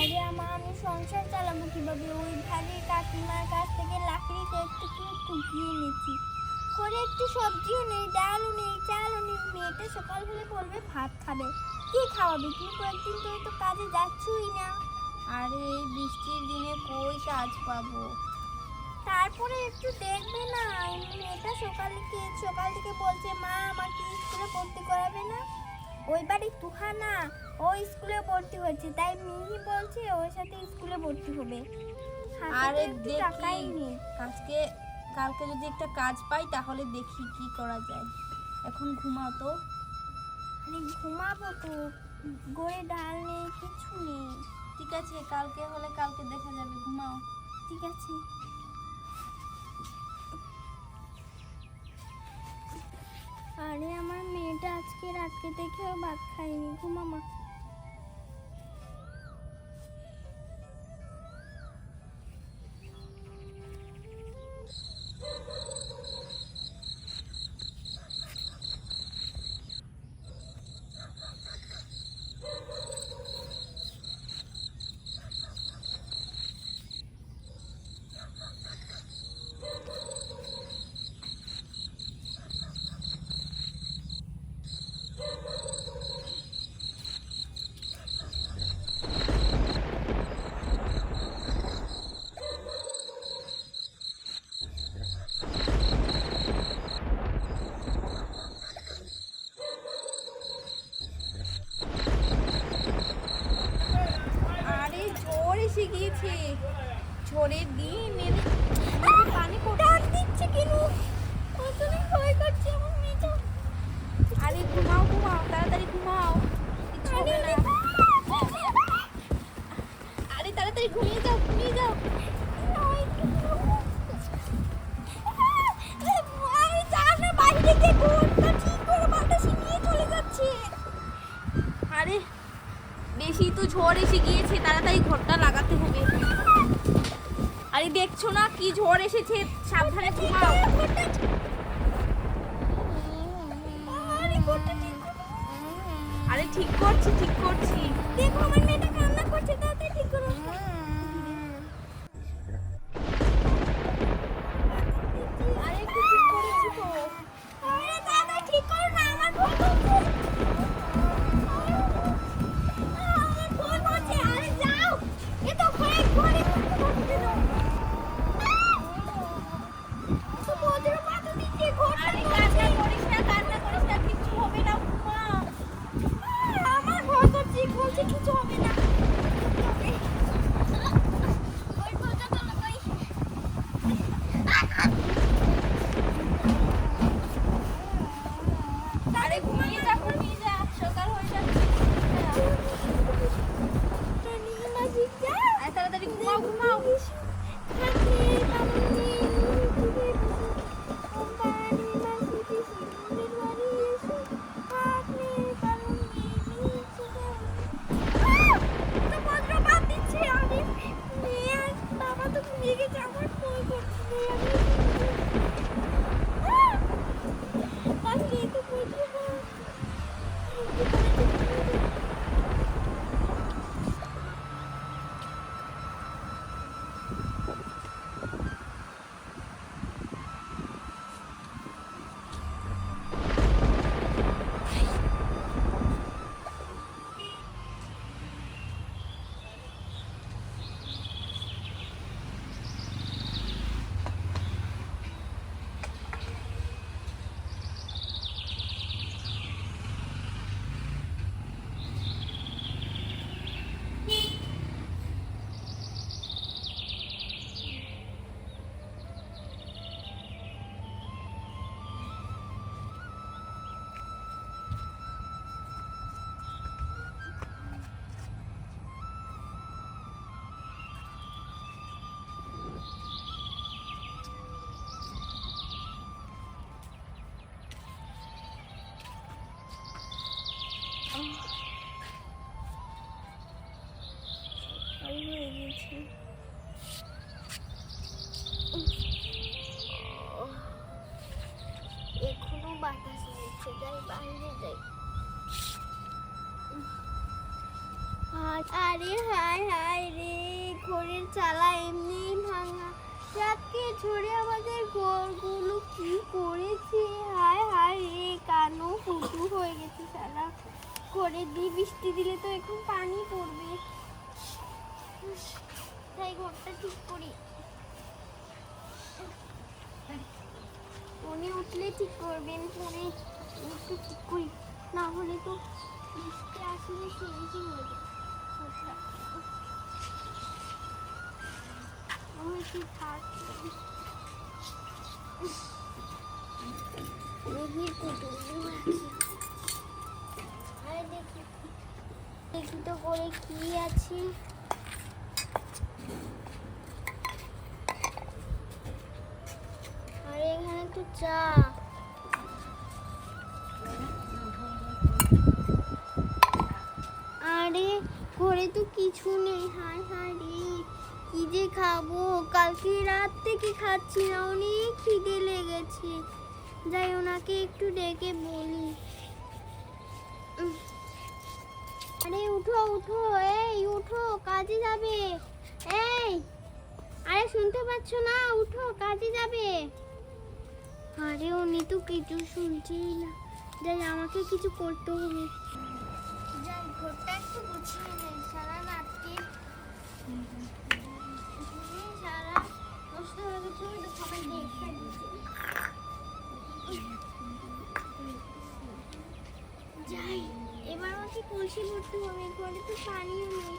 আরে আমি সংসার চালাবো কিভাবে? ওই ধারে কাকিমার কাছ থেকে লাকড়ি একটু টুকিয়ে নিচ্ছি, করে একটু সবজিও নেই, ডালও নেই, চালও নেই। মেয়েটা সকাল হলে বলবে ভাত খাবে, কি খাওয়াবে? তুমি কয়েকদিন ধরে তো কাজে যাচ্ছই না। আরে এই বৃষ্টির দিনে কই কাজ পাবো? তারপরে একটু দেখবে না, মেয়েটা সকাল থেকে বলছে মা আমাকে স্কুলে ভর্তি করাবে না। ওই বাড়ি তুহানা, ও স্কুলে ভর্তি হয়েছে, তাই মিহি বলছে ওর সাথে স্কুলে ভর্তি হবে। আরে দেখি কালকে যদি একটা কাজ পাই তাহলে দেখি কি করা যায়। এখন ঘুমাও তো। আরে ঘুমাবো তো, গড়ে ডাল নেই, কিছু নেই। ঠিক আছে, কালকে হলে কালকে দেখা যাবে, ঘুমাও। ঠিক আছে। আরে আমার মেয়েটা আজকে রাতকে দেখেও ভাত খায়নি, ঘুমামা। আরে ঝড় এসে গিয়েছে, ঝড়ের দিন পানি ডাক দিচ্ছে কেন? কতদিন ভয় করছে আমার মেয়েটা। আরে ঘুমাও তাড়াতাড়ি ঘুমাও, কিছু হবে না। আরে তাড়াতাড়ি ঘুমিয়ে যাও। আরে বেশি তো ঝড় এসে গিয়েছে, তাড়াতাড়ি ঘরটা লাগাতে হবে। আরে দেখছো না কি ঝড় এসেছে, সাবধানে ঘুমাও। আরে ঠিক করছি দেখো আমার মেয়েটা কান্না করছে, তাড়াতাড়ি ঠিক করো। আরে একটু ঠিক করেছি তো। আরে তাড়াতাড়ি ঠিক করো না, আমার ভয় করছে। আমার ভয় করছে, আরে যাও। এ তো ঘরে করতে দাও। তো বজ্রপাত দিচ্ছে, আরে কান্না করিস না, কিছু হবে না, ঘুমাও। আমার ভয় করছে, বলছে কিছু হবে না। ওই ভয়টা তো লাগাই। আরে ঘুমিয়ে যা, সকাল হয়ে যাচ্ছে। আরে তাড়াতাড়ি ঘুমাও। এখনো বাতাস নিচ্ছে, যাই বাইরে যাই। আরে হায় হায় রে, ঘরের চালা এমনি ভাঙা, রাতকে ঝরে আমাদের ঘরগুলো কি করেছে। হায় হায় রে, কানো ফুটু হয়ে গেছে সারা ঘরে দিয়ে। বৃষ্টি দিলে তো এখন পানি পড়বে, তাই ঘরটা ঠিক করি। উনি উঠলে ঠিক করবেন, পরে একটু ঠিক করি, না হলে তো বৃষ্টি আসলে শেষই হয়ে যাবে ঘরটা। আমার কি থাকছে মেঘের পুতুল আছে। আরে দেখি দেখি তো করে কি আছে। আরে এখানে তো চা। আরে ঘরে তো কিছু নেই। হায় হায় রে, কি যে খাবো, কালকে রাত থেকে খাচ্ছি না, অনেক খিদে লেগেছে। যাই ওনাকে একটু ডেকে বলি। আরে উঠো উঠো, এই উঠো, কাজে যাবে। এই আরে শুনতে পাচ্ছ না, উঠো, কাজে যাবে। আরে উনি তো কিছু শুনছেই না। যাই আমাকে কিছু করতে হবে। যাই ঘরটা একটু গুছিয়ে নেই। সারা রাতকে সারা নষ্ট হয়ে গেছে, ওই তো সবাই দেখতে দিচ্ছে। যাই এবার আমাকে কলসি ভরতে হবে, ঘরে তো পানিও নেই।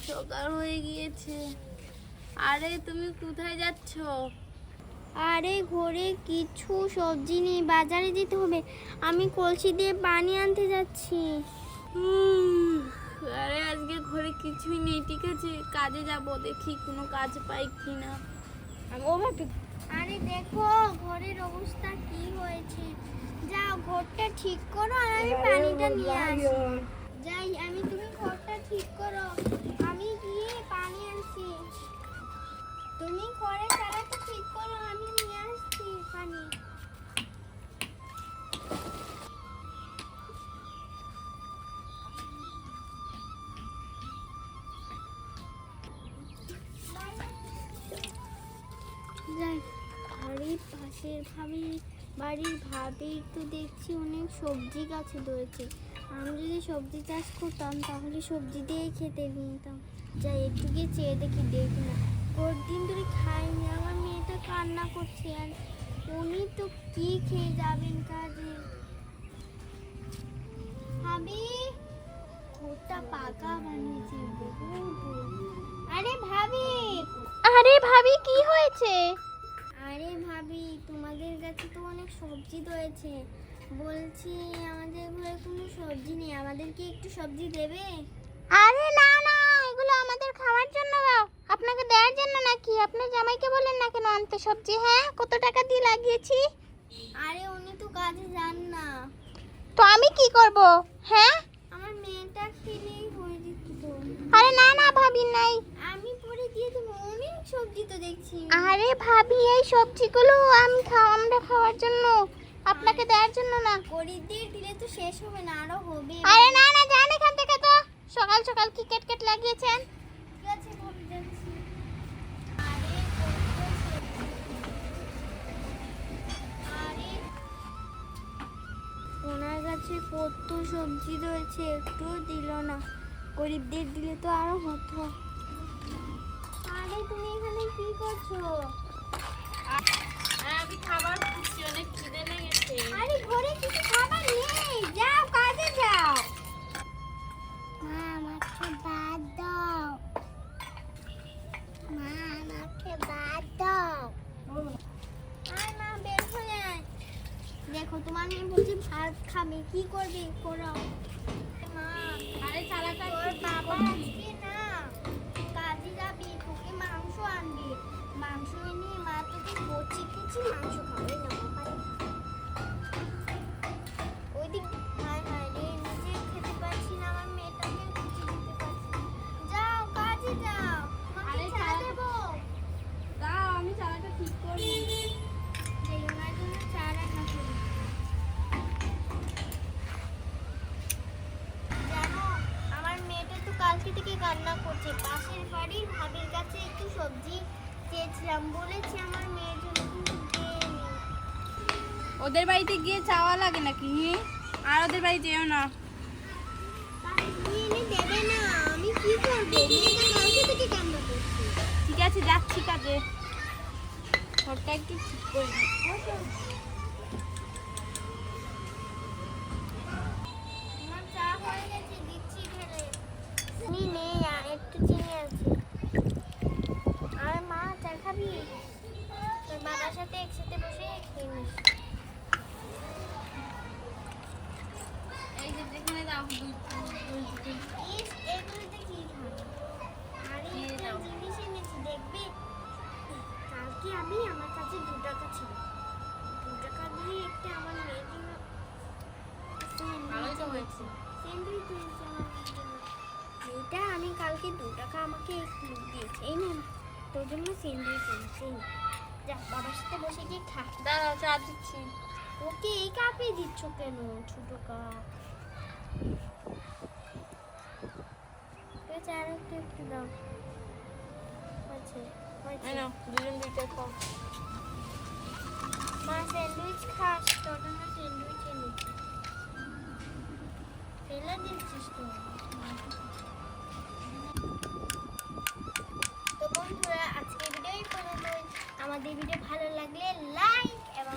সকাল হয়ে গিয়েছে। আরে তুমি কোথায় যাচ্ছ? আরে ঘরে কিছু সবজি নেই, বাজারে যেতে হবে। আমি কলসি দিয়ে পানি আনতে যাচ্ছি। আরে আজকে ঘরে কিছুই নেই, ঠিক আছে কাজে যাব, দেখি কোনো কাজ পাই কিনা। ও ভাবি, আরে দেখো ঘরের অবস্থা কি হয়েছে। যাও ঘরটা ঠিক করো, আর আমি পানিটা নিয়ে আসি। যাই আমি, তুমি ঘরটা ঠিক করো, আমি গিয়ে পানি আনছি। তুমি ঘরের চালাটা ঠিক করো, আমি নিয়ে আসছি পানি। যাই ঘরের পাশের বাড়ির ভাবির তো দেখছি অনেক সবজি গাছে ধরেছে। আমি যদি সবজি চাষ করতাম তাহলে সবজি দিয়েই খেতে নিতাম। যাই একটু গিয়ে চেয়ে দেখি, দেখি না, দিন ধরে খাইনি। আমার মেয়েটা কান্না করছে, আর উনি তো কি খেয়ে যাবেন কাজে। ভাবি ঘরটা পাকা বানিয়েছে। আরে ভাবি, আরে ভাবি কি হয়েছে? আরে ভাবি তোমাদের কাছে তো অনেক সবজি রয়েছে, বলছি আমাদের ঘরে কোনো সবজি নেই, আমাদেরকে একটু সবজি দেবে? আরে না না, এগুলো আমাদের খাওয়ার জন্য, আপনাকে দেওয়ার জন্য নাকি? আপনার জামাইকে বলেন না কেন আনতে সবজি? হ্যাঁ, কত টাকা দিয়ে লাগিয়েছি। আরে উনি তো কাজে যান না। তো আমি কি করব? হ্যাঁ, আমার মেয়েটা খেলেই হয়ে যেত তো। আরে না না ভাবি নাই। আমি পরে দিয়ে দেবো, অনেক সবজি তো দেখছি। আরে ভাবি এই সবজিগুলো আমরা খাওয়ার জন্য, আপনাকে দেওয়ার জন্য না। গরিবদের দিলে তো শেষ হবে না, আরো হবে। আরে না না, যান এখান থেকে তো। সকাল সকাল কি কেট লাগিয়েছেন? ঠিক আছে ভাবি, যাচ্ছি। আরে কত আরে ওনার কাছে কত সবজি রয়েছে, একটুও দিল না। গরিবদের দিলে তো আরো হতো। আরে তুমি এখানে কি করছো? আমি খাবার খুঁজছি, অনেক খিদে লেগেছে। আরে ঘরে কিছু খাবার নেই, যাও কাজে যাও। মা আমাকে ভাত দাও, মা আমাকে ভাত দাও। আয় মা, বের হয়ে আয়। দেখো তোমার মেয়ে বলছে ভাত খাবে, কি করবে করো। মা আরে চালাটা তোর বাবা আজকে না কাজে যাবে, তোকে মাংস আনবে। মাংস এনে মা তোকে কচি কচি মাংস খাবে না। ওইদিক হায় হায় রে, নিজে খেতে পারছি না, আমার মেয়েটাকে কিছু দিতে পারছি না। যাও কাজে যাও, আরে আমি চা দেবো। দাও, আমি করি যেই ওনার জন্য চা রান্না করি। জানো আমার মেয়েটা তো কালকে থেকে কান্না করছে। পাশের বাড়ির ভাবির কাছে একটু সবজি চেয়েছিলাম, বলেছে আমার মেয়ের জন্য কিন্তু দেয়নি। ওদের বাড়িতে গিয়ে চাওয়া লাগে নাকি? আর ওদের বাড়ি যেও না। এনে দেবে না, আমি কি করবো? মেয়েটা কালকে থেকে কান্না করছে। ঠিক আছে, যাচ্ছি কাজে। ঘরটা একটু ঠিক করে দিই। আমার চা হয়ে গেছে, দিচ্ছি ঢেলে। চিনি নেই, আর একটু চিনি আছে। আর মা চা খাবি? তোর বাবার সাথে একসাথে বসে খেয়ে নিস। এই যে যেখানে দাও ইস, এগুলোতে কি খাবো? আরে দিয়ে একটা দাও। জিনিস এনেছি, দেখবি? কালকে আমি আমার কাছে 2 টাকা ছিল। 2 টাকা দিয়ে একটা আমার মেয়ের জন্য ভালোই তো হয়েছে। স্যান্ডউইচ এনেছি আমার মেয়ের জন্য। এটা আমি কালকে 2 টাকা আমাকে দিয়েছে। এই নে, তোর জন্য স্যান্ডউইচ এনেছি। যা বাবার সাথে বসে গিয়ে খা। দাঁড়াও, চা দিচ্ছি। ওকে এই কাপে দিচ্ছ কেন? ছোট কাপ। চা একটু একটু দাও। আচ্ছা এই নাও, দুজন দুইটা খাও। মা স্যান্ডউইচ খাস? তোর জন্য স্যান্ডউইচ এনেছি। ফেলে দিচ্ছিস তো। তো বন্ধুরা, আজকের ভিডিও এই পর্যন্তই। আমাদের ভিডিও ভালো লাগলে লাইক এবং